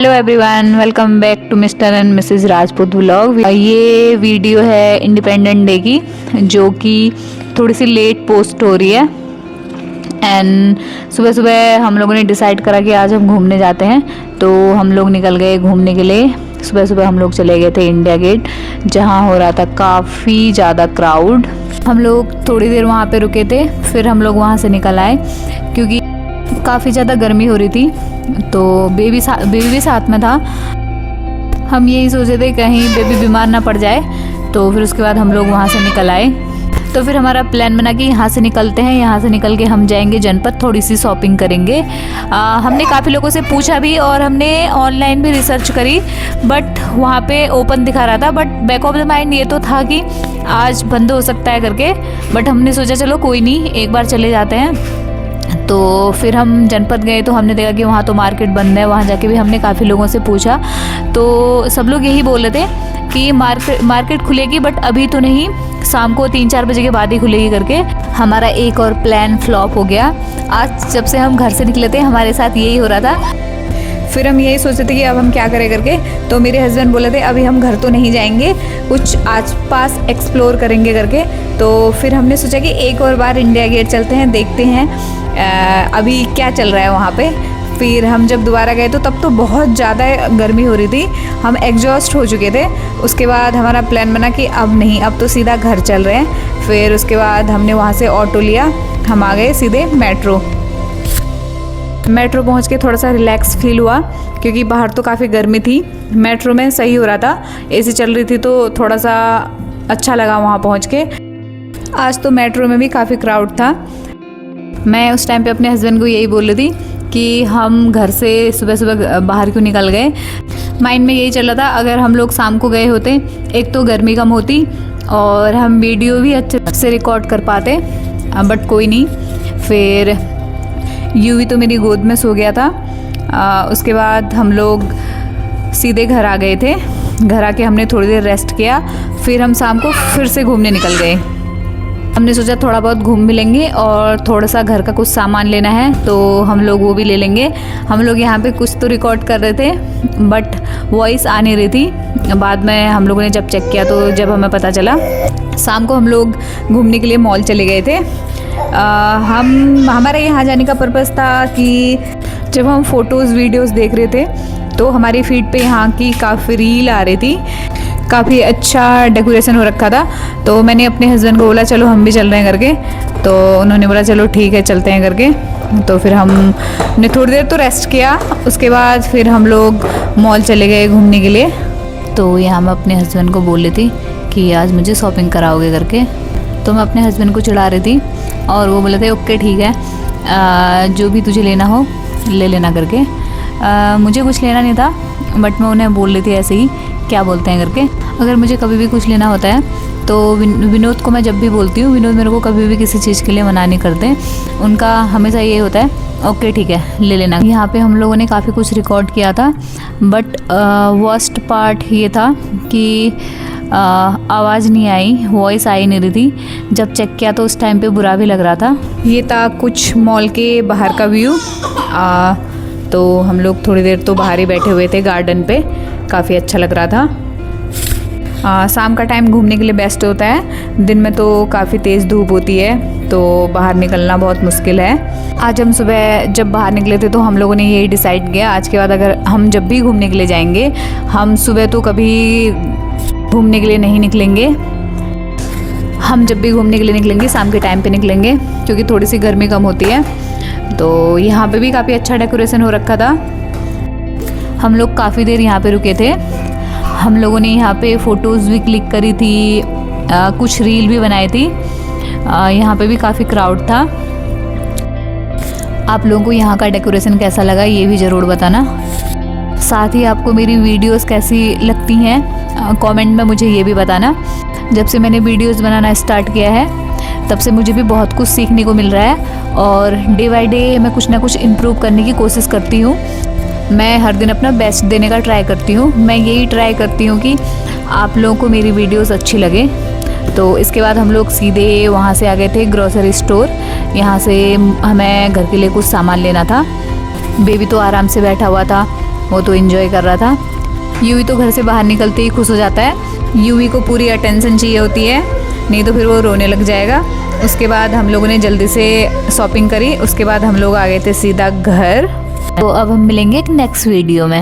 Hello everyone, welcome back to mister and Mrs Rajput vlog. ये video है independent day की, जो कि थोड़ी सी लेट पोस्ट हो रही है। एंड सुबह सुबह हम लोगों ने डिसाइड करा कि आज हम घूमने जाते हैं, तो हम लोग निकल गए घूमने के लिए। सुबह सुबह हम लोग चले गए थे इंडिया गेट, जहाँ हो रहा था काफ़ी ज़्यादा क्राउड। हम लोग थोड़ी देर वहाँ पे रुके थे, फिर हम लोग वहाँ से निकल आए क्योंकि काफ़ी ज़्यादा गर्मी हो रही थी। तो बेबी भी साथ में था। हम यही सोचे थे कहीं बेबी बीमार ना पड़ जाए, तो फिर उसके बाद हम लोग वहाँ से निकल आए। तो फिर हमारा प्लान बना कि यहाँ से निकलते हैं, यहाँ से निकल के हम जाएंगे जनपद, थोड़ी सी शॉपिंग करेंगे। हमने काफ़ी लोगों से पूछा भी और हमने ऑनलाइन भी रिसर्च करी, बट वहाँ पे ओपन दिखा रहा था। But back of the mind ये तो था कि आज बंद हो सकता है करके, बट हमने सोचा चलो कोई नहीं, एक बार चले जाते हैं। तो फिर हम जनपद गए तो हमने देखा कि वहाँ तो मार्केट बंद है। वहाँ जाके भी हमने काफ़ी लोगों से पूछा, तो सब लोग यही बोल रहे थे कि मार्केट खुलेगी, बट अभी तो नहीं, शाम को 3-4 बजे के बाद ही खुलेगी करके। हमारा एक और प्लान फ्लॉप हो गया। आज जब से हम घर से निकले थे हमारे साथ यही हो रहा था। फिर हम यही सोचते थे कि अब हम क्या करें करके, तो मेरे हस्बैंड बोले थे अभी हम घर तो नहीं जाएंगे, कुछ आसपास एक्सप्लोर करेंगे करके। तो फिर हमने सोचा कि एक और बार इंडिया गेट चलते हैं, देखते हैं अभी क्या चल रहा है वहाँ पे। फिर हम जब दोबारा गए तो तब तो बहुत ज़्यादा गर्मी हो रही थी, हम एग्जॉस्ट हो चुके थे। उसके बाद हमारा प्लान बना कि अब नहीं, अब तो सीधा घर चल रहे हैं। फिर उसके बाद हमने वहाँ से ऑटो लिया, हम आ गए सीधे मेट्रो पहुंच के थोड़ा सा रिलैक्स फील हुआ, क्योंकि बाहर तो काफ़ी गर्मी थी। मेट्रो में सही हो रहा था, एसी चल रही थी, तो थोड़ा सा अच्छा लगा वहाँ पहुँच के। आज तो मेट्रो में भी काफ़ी क्राउड था। मैं उस टाइम पे अपने हस्बैंड को यही बोल रही थी कि हम घर से सुबह सुबह बाहर क्यों निकल गए। माइंड में यही चल रहा था, अगर हम लोग शाम को गए होते, एक तो गर्मी कम होती और हम वीडियो भी अच्छे से रिकॉर्ड कर पाते, बट कोई नहीं। फिर यूवी तो मेरी गोद में सो गया था। उसके बाद हम लोग सीधे घर आ गए थे। घर आके हमने थोड़ी देर रेस्ट किया, फिर हम शाम को फिर से घूमने निकल गए। हमने सोचा थोड़ा बहुत घूम भी लेंगे और थोड़ा सा घर का कुछ सामान लेना है, तो हम लोग वो भी ले लेंगे। हम लोग यहाँ पे कुछ तो रिकॉर्ड कर रहे थे, बट वॉइस आ नहीं रही थी। बाद में हम लोगों ने जब चेक किया तो जब हमें पता चला, शाम को हम लोग घूमने के लिए मॉल चले गए थे। हमारे यहाँ जाने का पर्पज़ था कि जब हम फ़ोटोज़ वीडियोज़ देख रहे थे तो हमारी फीड पे यहाँ की काफ़ी रील आ रही थी, काफ़ी अच्छा डेकोरेशन हो रखा था। तो मैंने अपने हस्बैंड को बोला चलो हम भी चल रहे हैं करके, तो उन्होंने बोला चलो ठीक है चलते हैं करके। तो फिर हमने थोड़ी देर तो रेस्ट किया, उसके बाद फिर हम लोग मॉल चले गए घूमने के लिए। तो यहाँ मैं अपने हस्बैंड को बोल रही थी कि आज मुझे शॉपिंग कराओगे करके। तो मैं अपने हस्बैंड को चिढ़ा रही थी और वो बोले थे ओके ठीक है, जो भी तुझे लेना हो ले लेना करके। मुझे कुछ लेना नहीं था, बट मैं उन्हें बोल रही थी ऐसे ही क्या बोलते हैं करके। अगर मुझे कभी भी कुछ लेना होता है तो विनोद को मैं जब भी बोलती हूँ, विनोद मेरे को कभी भी किसी चीज़ के लिए मना नहीं करते। उनका हमेशा ये होता है ओके ठीक है ले लेना। यहाँ पे हम लोगों ने काफ़ी कुछ रिकॉर्ड किया था, बट वर्स्ट पार्ट ये था कि आवाज़ नहीं आई, वॉइस आई नहीं रही थी। जब चेक किया तो उस टाइम पे बुरा भी लग रहा था। ये था कुछ मॉल के बाहर का व्यू। तो हम लोग थोड़ी देर तो बाहर ही बैठे हुए थे गार्डन पे, काफ़ी अच्छा लग रहा था। शाम का टाइम घूमने के लिए बेस्ट होता है, दिन में तो काफ़ी तेज़ धूप होती है, तो बाहर निकलना बहुत मुश्किल है। आज हम सुबह जब बाहर निकले थे तो हम लोगों ने यही डिसाइड किया, आज के बाद अगर हम जब भी घूमने के लिए जाएंगे, हम सुबह तो कभी घूमने के लिए नहीं निकलेंगे। हम जब भी घूमने के लिए निकलेंगे शाम के टाइम पे निकलेंगे, क्योंकि थोड़ी सी गर्मी कम होती है। तो यहाँ पे भी काफ़ी अच्छा डेकोरेशन हो रखा था। हम लोग काफ़ी देर यहाँ पे रुके थे। हम लोगों ने यहाँ पे फ़ोटोज़ भी क्लिक करी थी, कुछ रील भी बनाई थी। यहाँ पे भी काफ़ी क्राउड था। आप लोगों को यहाँ का डेकोरेशन कैसा लगा ये भी ज़रूर बताना। साथ ही आपको मेरी वीडियोस कैसी लगती हैं कमेंट में मुझे ये भी बताना। जब से मैंने वीडियोस बनाना स्टार्ट किया है तब से मुझे भी बहुत कुछ सीखने को मिल रहा है, और डे बाय डे मैं कुछ ना कुछ इम्प्रूव करने की कोशिश करती हूँ। मैं हर दिन अपना बेस्ट देने का ट्राई करती हूँ। मैं यही ट्राई करती हूँ कि आप लोगों को मेरी वीडियोस अच्छी लगे। तो इसके बाद हम लोग सीधे वहाँ से आ गए थे ग्रोसरी स्टोर। यहाँ से हमें घर के लिए कुछ सामान लेना था। बेबी तो आराम से बैठा हुआ था, वो तो एंजॉय कर रहा था। यूवी तो घर से बाहर निकलते ही खुश हो जाता है। यूवी को पूरी अटेंशन चाहिए होती है, नहीं तो फिर वो रोने लग जाएगा। उसके बाद हम लोगों ने जल्दी से शॉपिंग करी, उसके बाद हम लोग आ गए थे सीधा घर। तो अब हम मिलेंगे एक नेक्स्ट वीडियो में।